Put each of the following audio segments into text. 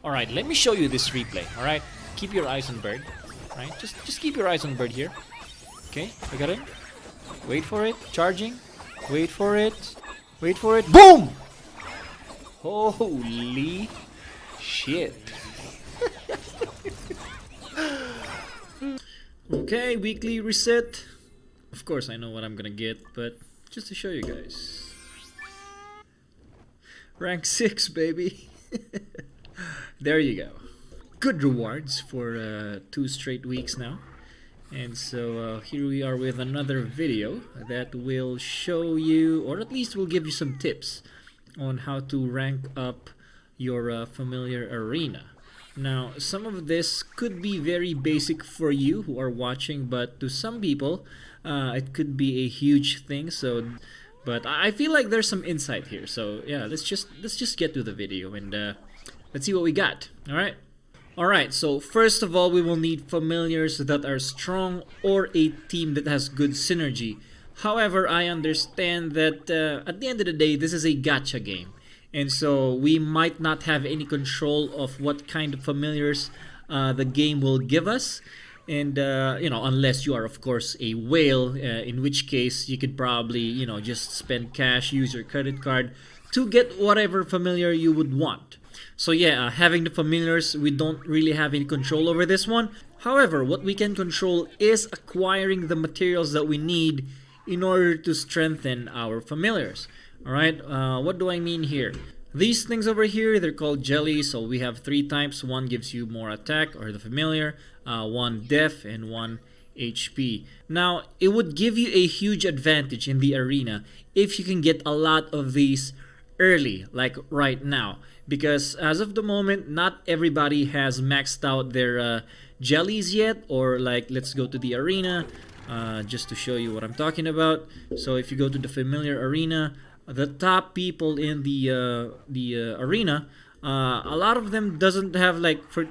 Alright, let me show you this replay. Alright, keep your eyes on Bird. Right, just keep your eyes on Bird here. Okay, I got him. Wait for it, charging. Wait for it. Wait for it. Boom! Holy shit. Okay, weekly reset. Of course I know what I'm gonna get, but just to show you guys. Rank 6, baby. There you go. Good rewards for 2 straight weeks now. And so here we are with another video that will show you, or at least will give you some tips on how to rank up your familiar arena. Now, some of this could be very basic for you who are watching, but to some people, it could be a huge thing. So, but I feel like there's some insight here. So yeah, let's just get to the video and let's see what we got. All right. Alright, so first of all, we will need familiars that are strong or a team that has good synergy. However, I understand that at the end of the day, this is a gacha game. And so we might not have any control of what kind of familiars the game will give us. And, you know, unless you are, of course, a whale, in which case you could probably, you know, just spend cash, use your credit card to get whatever familiar you would want. So yeah, having the familiars, we don't really have any control over this one. However, what we can control is acquiring the materials that we need in order to strengthen our familiars. Alright, what do I mean here? These things over here, they're called jelly. So we have 3 types. One gives you more attack, or the familiar, 1 def, and 1 HP. Now, it would give you a huge advantage in the arena if you can get a lot of these early, like right now. Because as of the moment, not everybody has maxed out their jellies yet. Or like, let's go to the arena just to show you what I'm talking about. So if you go to the familiar arena, the top people in the arena, a lot of them doesn't have like for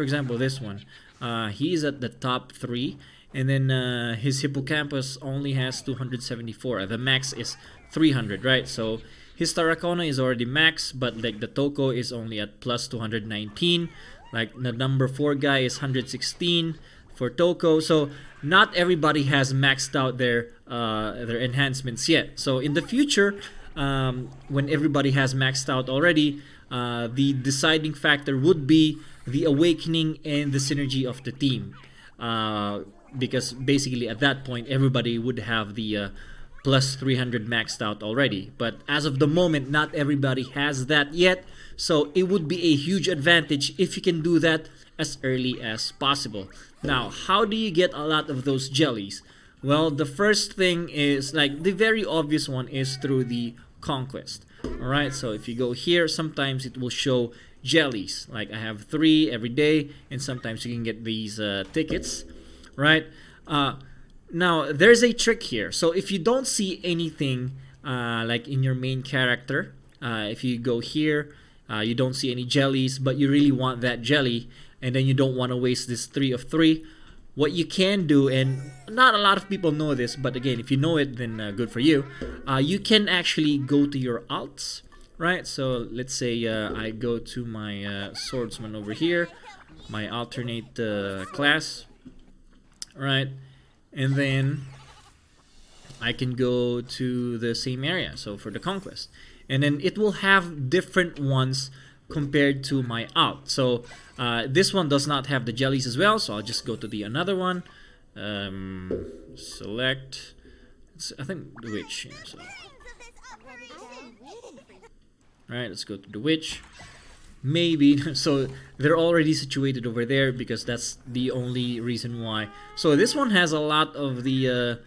example this one. He's at the top 3, and then his hippocampus only has 274. The max is 300, right? So his Tarakona is already max, but like the Toko is only at plus 219. Like the number 4 guy is 116 for Toko. So not everybody has maxed out their enhancements yet. So in the future, when everybody has maxed out already, the deciding factor would be the awakening and the synergy of the team. Because basically at that point, everybody would have the plus 300 maxed out already. But as of the moment, not everybody has that yet. So it would be a huge advantage if you can do that as early as possible. Now, how do you get a lot of those jellies? Well, the first thing is, like, the very obvious one is through the Conquest. Alright, so if you go here, sometimes it will show jellies. Like I have 3 every day, and sometimes you can get these tickets. Right? Now, there's a trick here. So if you don't see anything like in your main character, if you go here, you don't see any jellies, but you really want that jelly, and then you don't want to waste this 3 of 3. What you can do, and not a lot of people know this, but again, if you know it, then good for you. You can actually go to your alts, right? So let's say I go to my swordsman over here, my alternate class, right? And then I can go to the same area, so for the Conquest. And then it will have different ones compared to my alt. So this one does not have the jellies as well, so I'll just go to the another one. Select, I think the witch. Yeah, so. Alright, let's go to the witch. Maybe, so they're already situated over there because that's the only reason why. So this one has a lot of the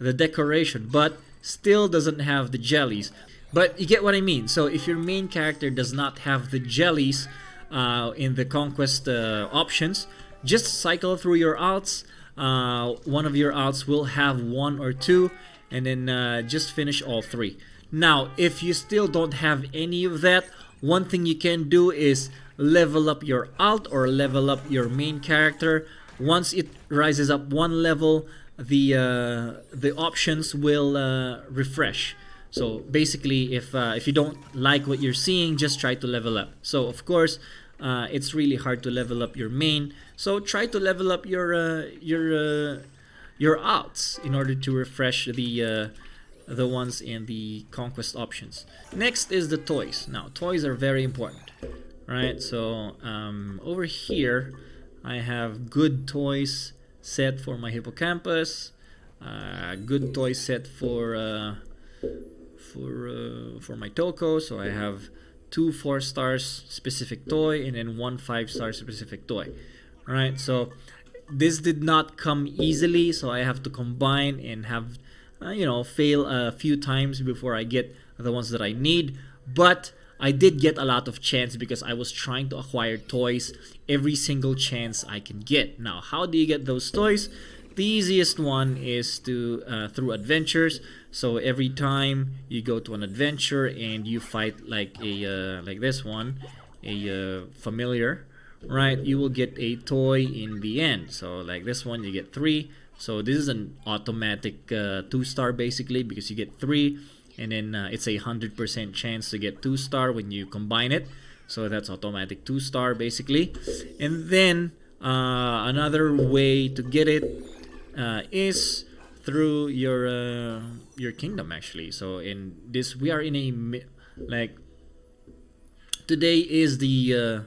decoration, but still doesn't have the jellies. But you get what I mean. So if your main character does not have the jellies in the Conquest options, just cycle through your alts. One of your alts will have 1 or 2, and then just finish all 3. Now, if you still don't have any of that, one thing you can do is level up your alt or level up your main character. Once it rises up 1 level, the options will refresh. So basically, if you don't like what you're seeing, just try to level up. So of course, it's really hard to level up your main. So try to level up your outs in order to refresh the ones in the conquest options. Next is the toys. Now toys are very important, right? So over here I have good toys set for my hippocampus, good toy set for my Toko. So I have 2 4-stars specific toy and then 1 5-star specific toy. All right, so this did not come easily, so I have to combine and have fail a few times before I get the ones that I need. But I did get a lot of chance because I was trying to acquire toys every single chance I can get. Now, how do you get those toys? The easiest one is through adventures. So every time you go to an adventure and you fight like this one, a familiar, right? You will get a toy in the end. So like this one, you get 3. So this is an automatic 2-star basically, because you get 3, and then it's a 100% chance to get 2-star when you combine it. So that's automatic 2-star basically. And then another way to get it is through your kingdom actually. So in this, we are in a today is the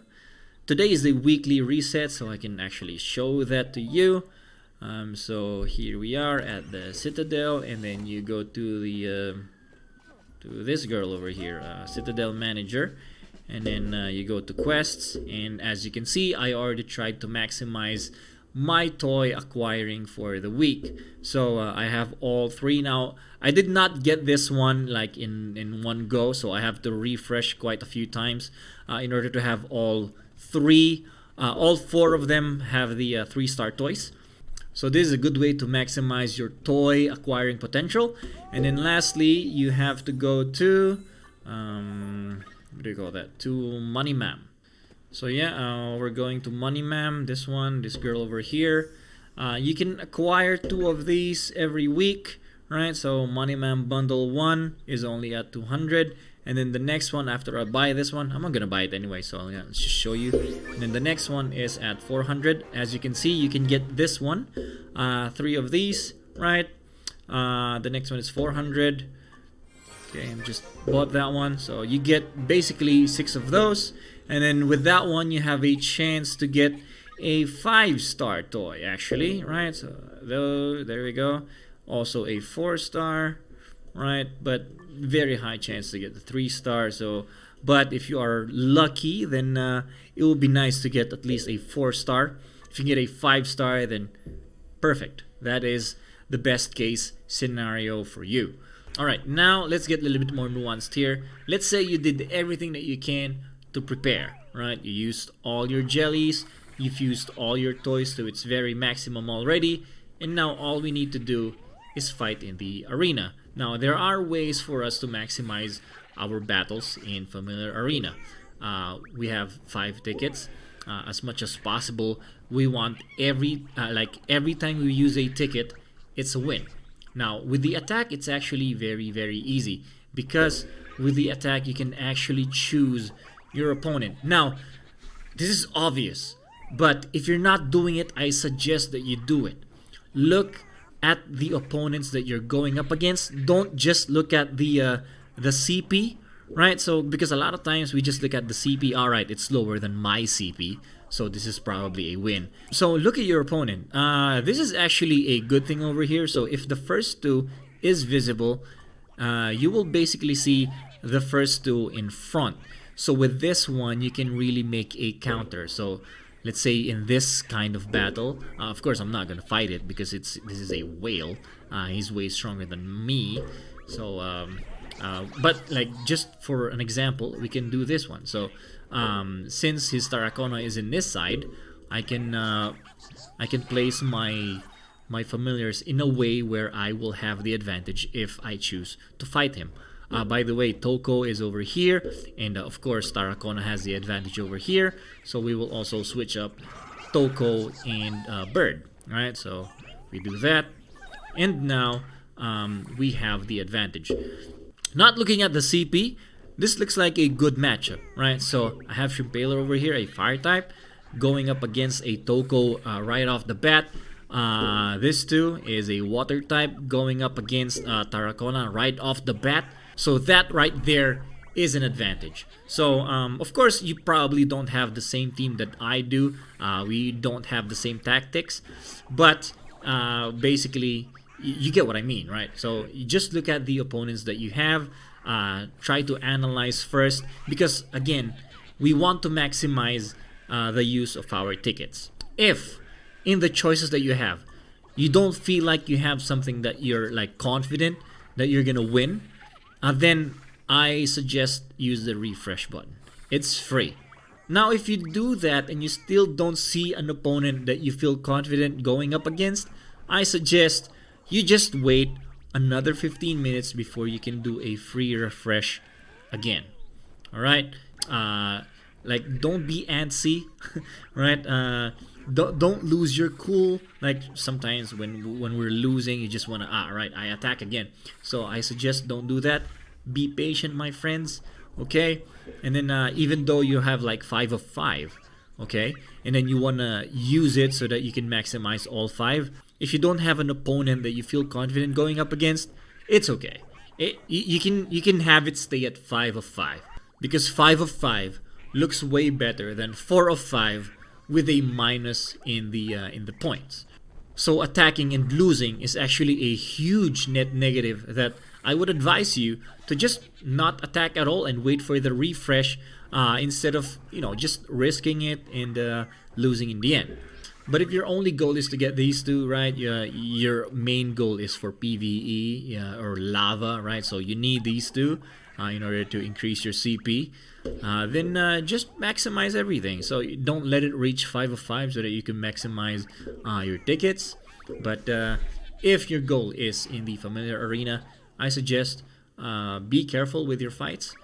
weekly reset, so I can actually show that to you. So here we are at the Citadel, and then you go to the to this girl over here, Citadel Manager, and then you go to quests, and as you can see, I already tried to maximize my toy acquiring for the week. So I have all 3 now. I did not get this one like in one go, so I have to refresh quite a few times in order to have all 4 of them have the 3-star toys. So this is a good way to maximize your toy acquiring potential. And then lastly, you have to go to what do you call that? To Money Ma'am. So yeah, we're going to Money Ma'am. This one, this girl over here. You can acquire 2 of these every week, right? So Money Ma'am bundle 1 is only at 200. And then the next one, after I buy this one, I'm not gonna buy it anyway, so yeah, let's just show you. And then the next one is at 400. As you can see, you can get this one, 3 of these, right? The next one is 400. Okay, I just bought that one, so you get basically 6 of those. And then with that one, you have a chance to get a 5-star toy, actually, right? So there we go. Also a 4-star, right? But very high chance to get the 3-star. So but if you are lucky, then it will be nice to get at least a 4-star. If you get a 5-star, then perfect. That is the best case scenario for you. Alright, now let's get a little bit more nuanced here. Let's say you did everything that you can to prepare, right? You used all your jellies, you've used all your toys to its very maximum already, and now all we need to do is fight in the arena. Now, there are ways for us to maximize our battles in Familiar Arena. We have 5 tickets. As much as possible, we want every time we use a ticket, it's a win. Now, with the attack, it's actually very, very easy, because with the attack, you can actually choose your opponent. Now, this is obvious, but if you're not doing it, I suggest that you do it. Look at the opponents that you're going up against. Don't just look at the CP, right? So because a lot of times we just look at the CP. All right, it's lower than my CP, so this is probably a win. So look at your opponent. This is actually a good thing over here. So if the first 2 is visible, you will basically see the first 2 in front. So with this one, you can really make a counter. So let's say in this kind of battle, of course I'm not gonna fight it because this is a whale. He's way stronger than me. So but like just for an example, we can do this one. So since his Tarracona is in this side, I can place my familiars in a way where I will have the advantage if I choose to fight him. By the way, Toko is over here, and of course Tarracona has the advantage over here, so we will also switch up Toko and Bird. Alright, so we do that, and now we have the advantage. Not looking at the CP, this looks like a good matchup, right? So I have Shrimpaler over here, a fire type, going up against a Toko right off the bat. This too is a water type going up against Tarracona right off the bat. So that right there is an advantage. So of course you probably don't have the same team that I do. We don't have the same tactics, but basically you get what I mean, right? So you just look at the opponents that you have, try to analyze first, because again, we want to maximize the use of our tickets. If in the choices that you have, you don't feel like you have something that you're like confident that you're gonna win, then I suggest use the refresh button. It's free. Now, if you do that and you still don't see an opponent that you feel confident going up against, I suggest you just wait another 15 minutes before you can do a free refresh again. All right? Like, don't be antsy, right? Don't lose your cool. Like sometimes when we're losing, you just wanna right, I attack again. So I suggest don't do that. Be patient, my friends. Okay, and then even though you have like 5 of 5, okay, and then you wanna use it so that you can maximize all 5. If you don't have an opponent that you feel confident going up against, it's okay. You can have it stay at 5 of 5, because 5 of 5 looks way better than 4 of 5 with a minus in the points. So attacking and losing is actually a huge net negative that I would advise you to just not attack at all and wait for the refresh instead of just risking it and losing in the end. But if your only goal is to get these two, right, your main goal is for PvE or lava, right? So you need these two in order to increase your CP. Then just maximize everything. So don't let it reach 5 of 5 so that you can maximize your tickets. But if your goal is in the familiar arena, I suggest be careful with your fights.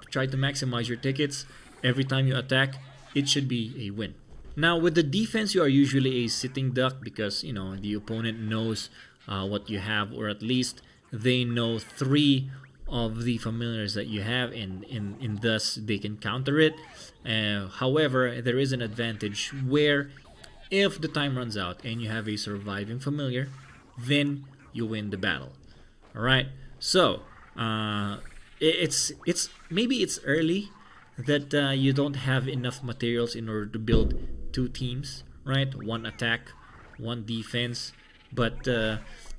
Try to maximize your tickets. Every time you attack, it should be a win. Now with the defense, you are usually a sitting duck because the opponent knows what you have, or at least they know 3 of the familiars that you have, and thus they can counter it. However, there is an advantage where if the time runs out and you have a surviving familiar, then you win the battle. All right, so it's maybe it's early that you don't have enough materials in order to build 2 teams, right? 1 attack, 1 defense. But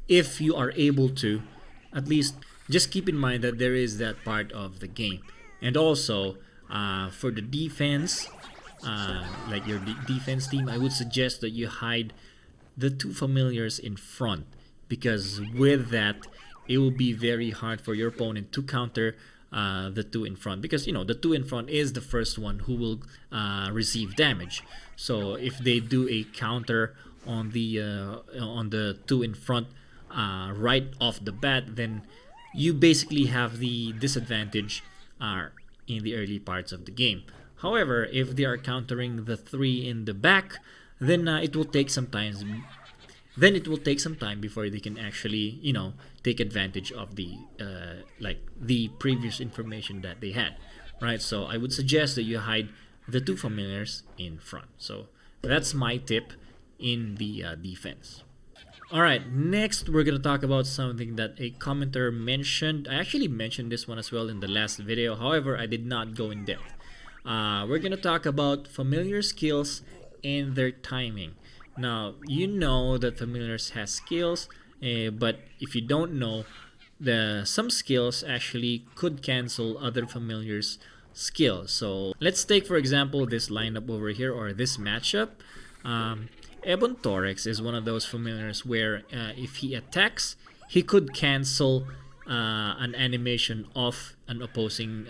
if you are able to, at least just keep in mind that there is that part of the game. And also for the defense, like your defense team, I would suggest that you hide the 2 familiars in front, because with that it will be very hard for your opponent to counter the 2 in front, because the 2 in front is the first one who will receive damage. So if they do a counter on the 2 in front right off the bat, then you basically have the disadvantage in the early parts of the game. However, if they are countering the 3 in the back, then it will take some time. Then it will take some time before they can actually, take advantage of the the previous information that they had, right? So I would suggest that you hide the 2 familiars in front. So that's my tip in the defense. All right, next we're gonna talk about something that a commenter mentioned. I actually mentioned this one as well in the last video. However, I did not go in depth. We're gonna talk about familiar skills and their timing. Now, you know that familiars has skills, but if you don't know, some skills actually could cancel other familiars' skills. So let's take for example this lineup over here, or this matchup. Ebon Torex is one of those familiars where if he attacks, he could cancel an animation of an opposing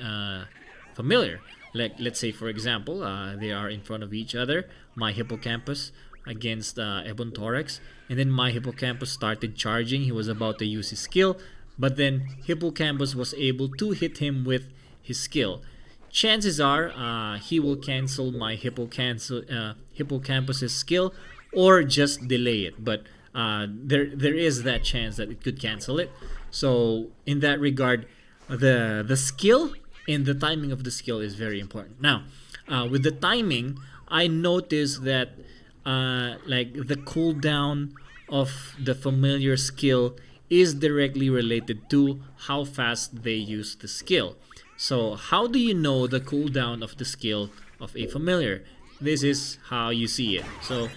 familiar. Like, let's say for example, they are in front of each other, my Hippocampus against Ebon Torex, and then my Hippocampus started charging. He was about to use his skill, but then Hippocampus was able to hit him with his skill. Chances are he will cancel my Hippocampus's skill, or just delay it, but there is that chance that it could cancel it. So in that regard, the skill and the timing of the skill is very important. Now, with the timing, I noticed that like the cooldown of the familiar skill is directly related to how fast they use the skill. So how do you know the cooldown of the skill of a familiar? This is how you see it. So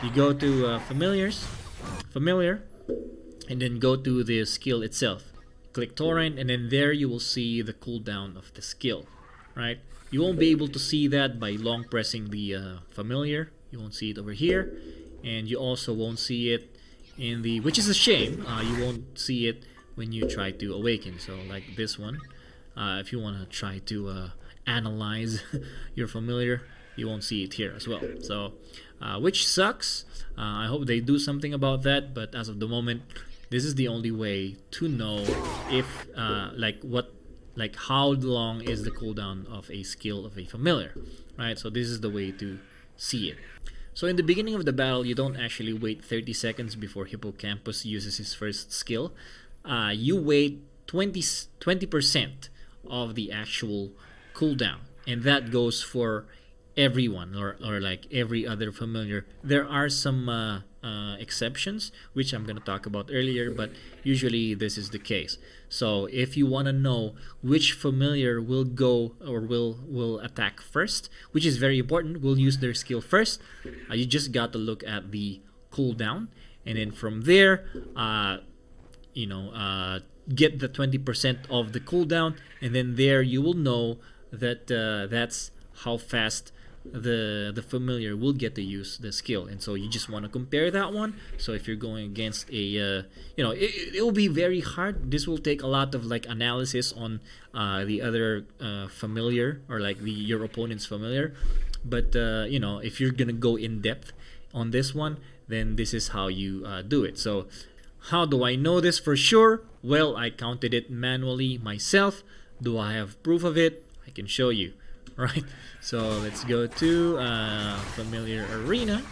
you go to familiar, and then go to the skill itself. Click torrent, and then there you will see the cooldown of the skill, right? You won't be able to see that by long pressing the familiar. You won't see it over here, and you also won't see it in the, which is a shame, you won't see it when you try to awaken. So like this one, if you want to try to analyze your familiar, you won't see it here as well. So which sucks. I hope they do something about that, but as of the moment, this is the only way to know if like how long is the cooldown of a skill of a familiar, right? So this is the way to see it. So in the beginning of the battle, you don't actually wait 30 seconds before Hippocampus uses his first skill. You wait 20% of the actual cooldown, and that goes for everyone, or like every other familiar. There are some exceptions, which I'm going to talk about earlier, but usually this is the case. So if you want to know which familiar will go or will attack first, which is very important, will use their skill first, you just got to look at the cooldown, and then from there get the 20% of the cooldown, and then there you will know that that's how fast the familiar will get to use the skill. And so you just want to compare that one. So if you're going against a it will be very hard. This will take a lot of like analysis on the other familiar, or like your opponent's familiar. But if you're gonna go in depth on this one, then this is how you do it. So how do I know this for sure? Well, I counted it manually myself. Do I have proof of it? I can show you. Right, so let's go to familiar arena,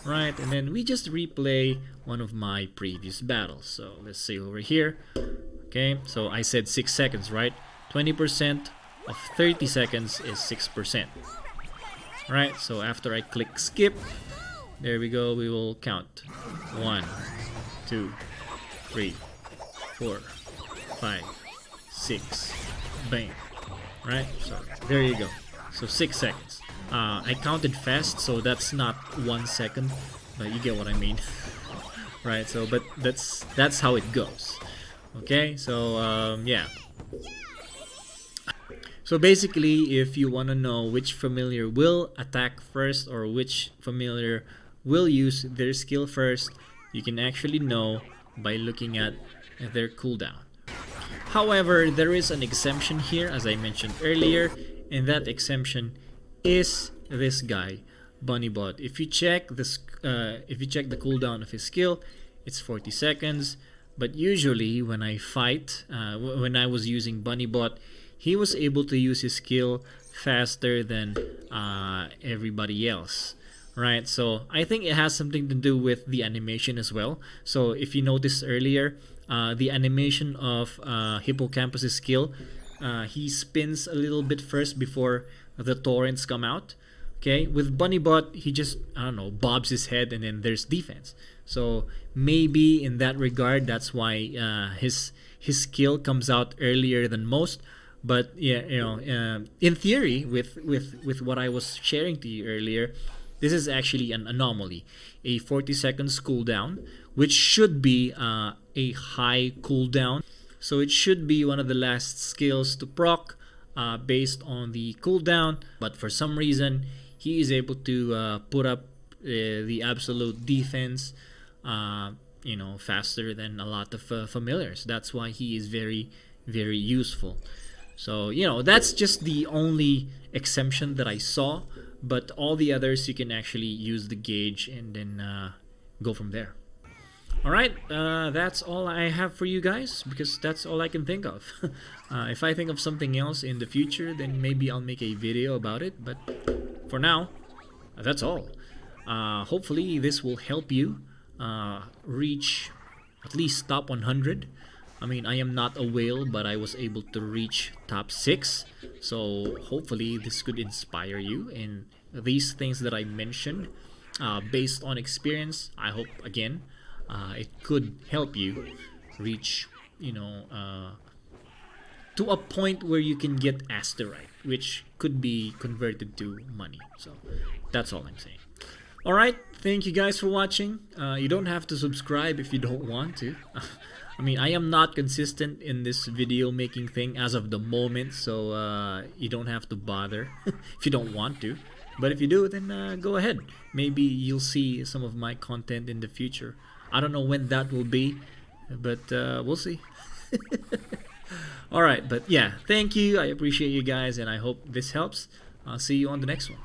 right, and then we just replay one of my previous battles. So let's say over here, okay, so I said 6 seconds, right? 20% of 30 seconds is 6%, right? So after I click skip, there we go, we will count 1 2 3 4 5 6, bang. Right, so there you go. So 6 seconds. I counted fast, so that's not 1 second, but you get what I mean. Right, so but that's how it goes. Okay, so yeah. So basically, if you want to know which familiar will attack first or which familiar will use their skill first, you can actually know by looking at their cooldown. However, there is an exemption here, as I mentioned earlier, and that exemption is this guy, Bunnybot. If you check this, if you check the cooldown of his skill, it's 40 seconds. But usually, when I fight, when I was using Bunnybot, he was able to use his skill faster than everybody else. Right, so I think it has something to do with the animation as well. So if you noticed earlier, the animation of Hippocampus' skill, he spins a little bit first before the torrents come out. Okay, with Bunnybot, he just, I don't know, bobs his head and then there's defense. So maybe in that regard, that's why his skill comes out earlier than most. But yeah, in theory, with what I was sharing to you earlier, this is actually an anomaly, a 40 seconds cooldown, which should be a high cooldown. So it should be one of the last skills to proc based on the cooldown. But for some reason, he is able to put up the absolute defense, faster than a lot of familiars. That's why he is very, very useful. So, that's just the only exemption that I saw. But all the others, you can actually use the gauge and then go from there. Alright, that's all I have for you guys, because that's all I can think of. If I think of something else in the future, then maybe I'll make a video about it. But for now, that's all. Hopefully this will help you reach at least top 100 I mean, I am not a whale, but I was able to reach top 6. So hopefully this could inspire you. And these things that I mentioned, based on experience, I hope again it could help you reach, to a point where you can get asterite, which could be converted to money. So that's all I'm saying. All right, thank you guys for watching. You don't have to subscribe if you don't want to. I mean, I am not consistent in this video making thing as of the moment, so you don't have to bother if you don't want to. But if you do, then go ahead. Maybe you'll see some of my content in the future. I don't know when that will be, but we'll see. Alright, but yeah, thank you. I appreciate you guys, and I hope this helps. I'll see you on the next one.